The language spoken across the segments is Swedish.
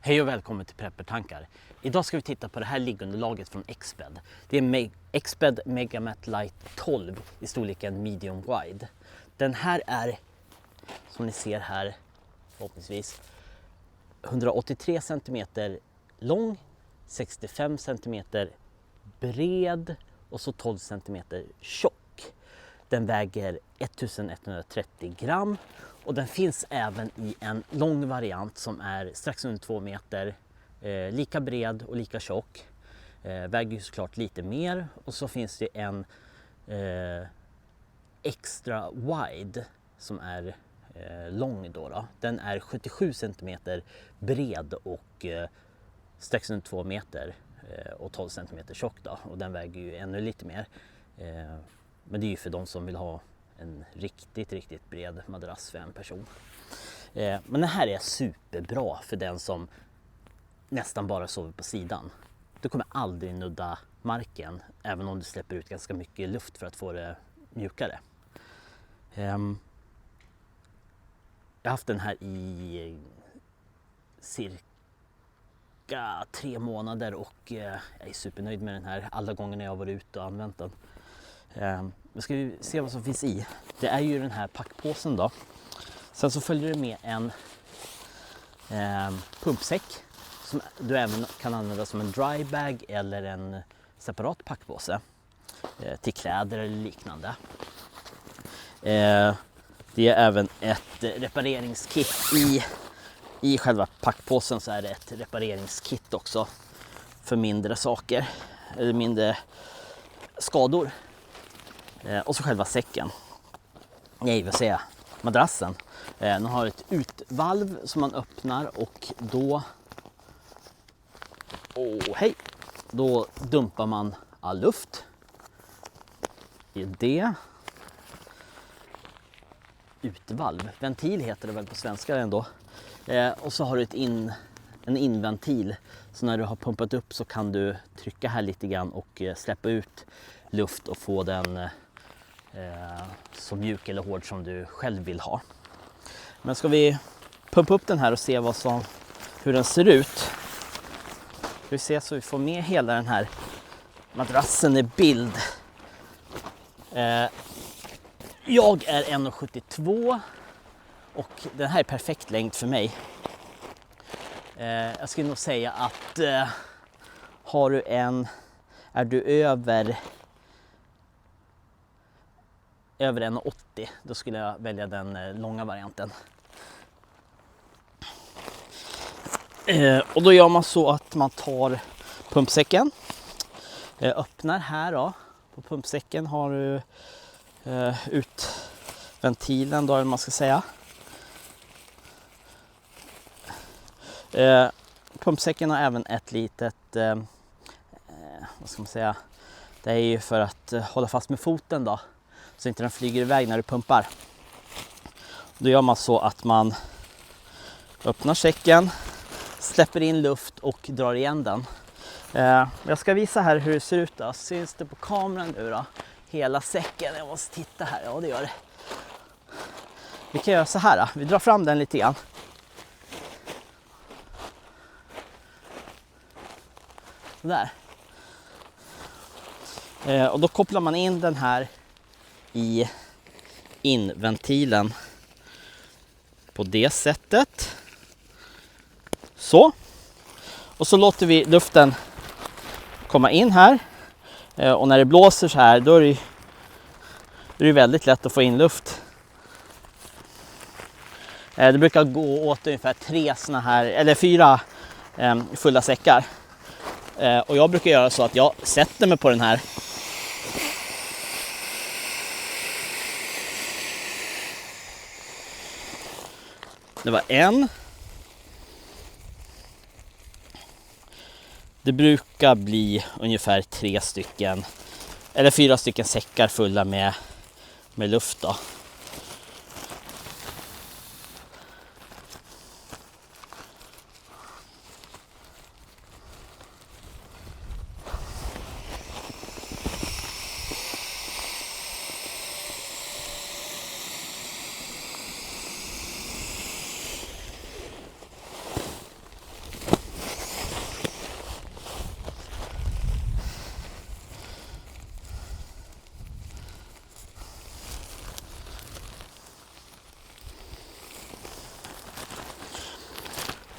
Hej och välkommen till Preppertankar. Idag ska vi titta på det här liggunderlaget från Exped. Det är Exped Megamat Light 12 i storleken medium wide. Den här är, som ni ser här förhoppningsvis, 183 cm lång, 65 cm bred och så 12 cm tjock. Den väger 1130 gram och den finns även i en lång variant som är strax under 2 meter, lika bred och lika tjock. Väger ju såklart lite mer, och så finns det en extra wide som är lång då. Den är 77 cm bred och strax under 2 meter och 12 cm tjock då, och den väger ju ännu lite mer. Men det är ju för de som vill ha en riktigt bred madrass för en person. Men den här är superbra för den som nästan bara sover på sidan. Du kommer aldrig nudda marken, även om du släpper ut ganska mycket luft för att få det mjukare. Jag har haft den här i cirka 3 månader och jag är supernöjd med den här alla gånger när jag har varit ute och använt den. Nu ska vi se vad som finns i. Det är ju den här packpåsen då. Sen så följer det med en pumpsäck som du även kan använda som en dry bag eller en separat packpåse till kläder eller liknande. Det är även ett repareringskit i själva packpåsen, så är det ett repareringskit också för mindre saker eller mindre skador. Och så själva säcken. Nej, vad säger jag? Madrassen. Den har ett utvalv som man öppnar och då... Då dumpar man all luft i det. Utvalv. Ventil heter det väl på svenska ändå. Och så har du en inventil. Så när du har pumpat upp så kan du trycka här lite grann och släppa ut luft och få den så mjuk eller hård som du själv vill ha. Men ska vi pumpa upp den här och se hur den ser ut. Vi ser så vi får med hela den här madrassen i bild. Jag är 1,72 och den här är perfekt längd för mig. Jag skulle nog säga att är du över 1,80, då skulle jag välja den långa varianten. Och då gör man så att man tar pumpsäcken, öppnar här då. På pumpsäcken har du utventilen då, eller man ska säga. Pumpsäcken har även ett litet, vad ska man säga, det är ju för att hålla fast med foten då, så inte den flyger iväg när du pumpar. Då gör man så att man öppnar säcken, släpper in luft och drar igen den. Jag ska visa här hur det ser ut då. Syns det på kameran nu då? Hela säcken, jag måste titta här, ja det gör det. Vi kan göra så här då. Vi drar fram den lite grann. Där. Och då kopplar man in den här i inventilen på det sättet. Så. Och så låter vi luften komma in här. Och när det blåser så här, då är det väldigt lätt att få in luft. Det brukar gå åt ungefär 4 fulla säckar. Och jag brukar göra så att jag sätter mig på den här. Det var en. Det brukar bli ungefär 4 stycken säckar fulla med luft då.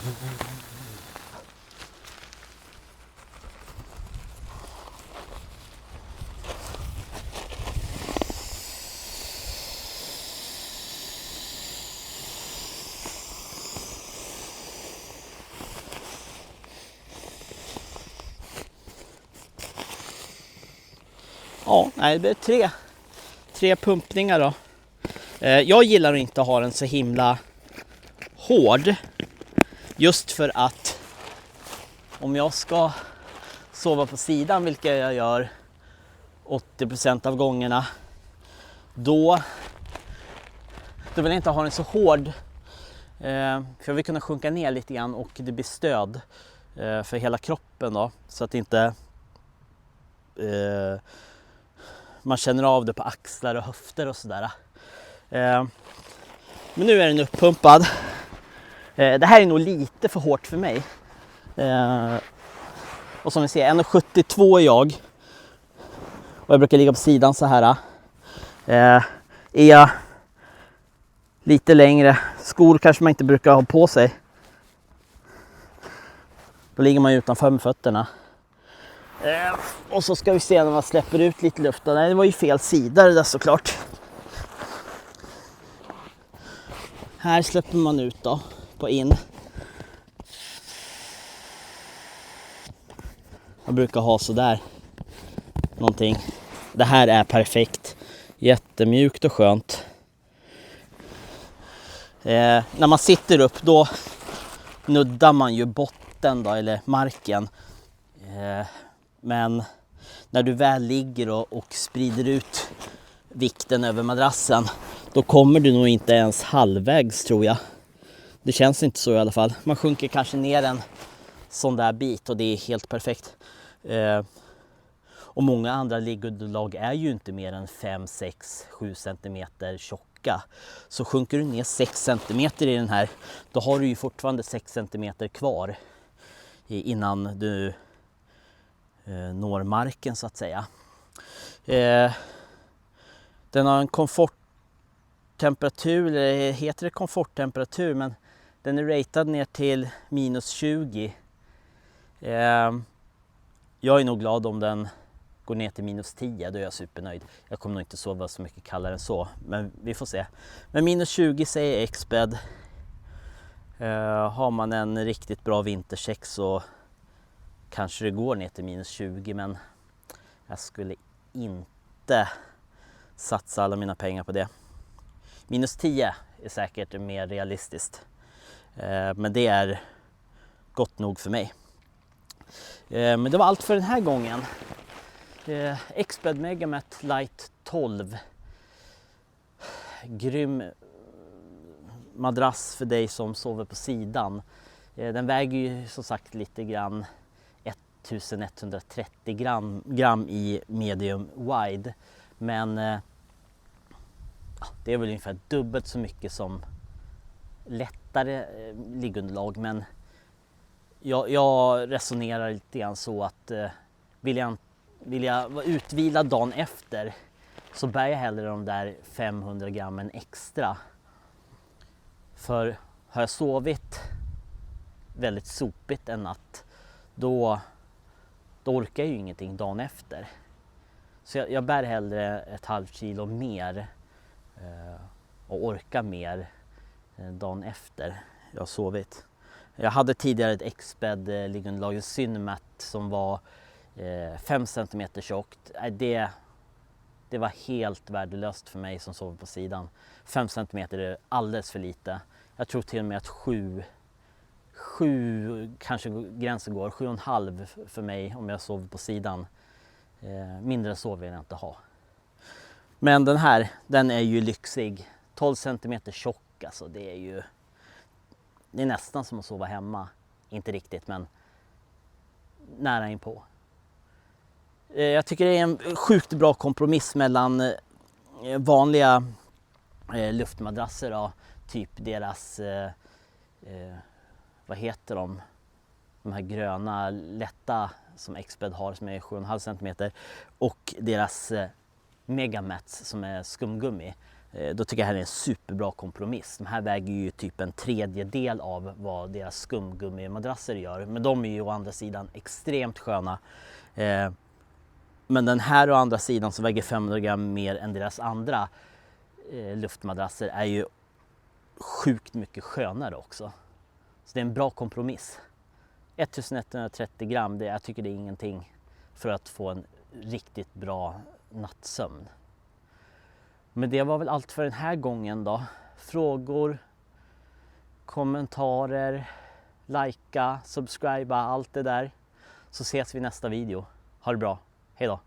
Ja, det blir tre pumpningar då. Jag gillar att inte ha den så himla hård. Just för att om jag ska sova på sidan, vilket jag gör 80% av gångerna, då vill jag inte ha den så hård. För jag vill kunna sjunka ner lite grann och det blir stöd för hela kroppen då. Så att inte man känner av det på axlar och höfter och sådär. Men nu är den uppumpad. Det här är nog lite för hårt för mig. Och som ni ser, 1,72 är jag. Och jag brukar ligga på sidan så här. Är jag lite längre, skor kanske man inte brukar ha på sig. Då ligger man ju utanför med fötterna. Och så ska vi se när man släpper ut lite luft. Nej, det var ju fel sida det där såklart. Här släpper man ut då, på in. Jag brukar ha så där någonting. Det här är perfekt. Jättemjukt och skönt. När man sitter upp då nuddar man ju botten då, eller marken. Men när du väl ligger och sprider ut vikten över madrassen, då kommer du nog inte ens halvvägs, tror jag. Det känns inte så i alla fall. Man sjunker kanske ner en sån där bit och det är helt perfekt. Och många andra liggunderlag är ju inte mer än 5, 6, 7 centimeter tjocka. Så sjunker du ner 6 centimeter i den här, då har du ju fortfarande 6 centimeter kvar innan du når marken så att säga. Den har en komforttemperatur, eller heter det komforttemperatur, men den är ratad ner till -20. Jag är nog glad om den går ner till -10, då är jag supernöjd. Jag kommer nog inte sova så mycket kallare än så, men vi får se. Men -20 säger Exped. Har man en riktigt bra vintercheck så kanske det går ner till -20, men jag skulle inte satsa alla mina pengar på det. -10 är säkert mer realistiskt, men det är gott nog för mig. Men det var allt för den här gången. Exped Megamet Light 12. Grym madrass för dig som sover på sidan. Den väger ju som sagt lite grann, 1130 gram i medium wide. Men det är väl ungefär dubbelt så mycket som lättare liggunderlag. Men jag resonerar lite grann så att vill jag vara utvilad dagen efter, så bär jag hellre de där 500 grammen extra. För har jag sovit väldigt sopigt en natt, då orkar jag ju ingenting dagen efter. Så jag bär hellre ett halvt kilo mer och orkar mer dagen efter jag har sovit. Jag hade tidigare ett Exped liggunderlag Synimat som var 5 cm tjockt. Det var helt värdelöst för mig som sover på sidan. 5 cm är alldeles för lite. Jag tror till och med att 7 kanske gränsen går. 7,5 för mig om jag sover på sidan. Mindre så vill jag inte ha. Men den här, den är ju lyxig. 12 cm tjock, alltså det är nästan som att sova hemma. Inte riktigt, men nära inpå. Jag tycker det är en sjukt bra kompromiss mellan vanliga luftmadrasser då, typ deras vad heter de här gröna lätta som Exped har som är 7,5 cm, och deras Megamats som är skumgummi. Då tycker jag det här är en superbra kompromiss. De här väger ju typ en tredjedel av vad deras skumgummimadrasser gör. Men de är ju å andra sidan extremt sköna. Men den här å andra sidan som väger 500 gram mer än deras andra luftmadrasser är ju sjukt mycket skönare också. Så det är en bra kompromiss. 1130 gram, jag tycker det är ingenting för att få en riktigt bra nattsömn. Men det var väl allt för den här gången då. Frågor, kommentarer, likea, subscriba, allt det där. Så ses vi i nästa video. Ha det bra. Hej då!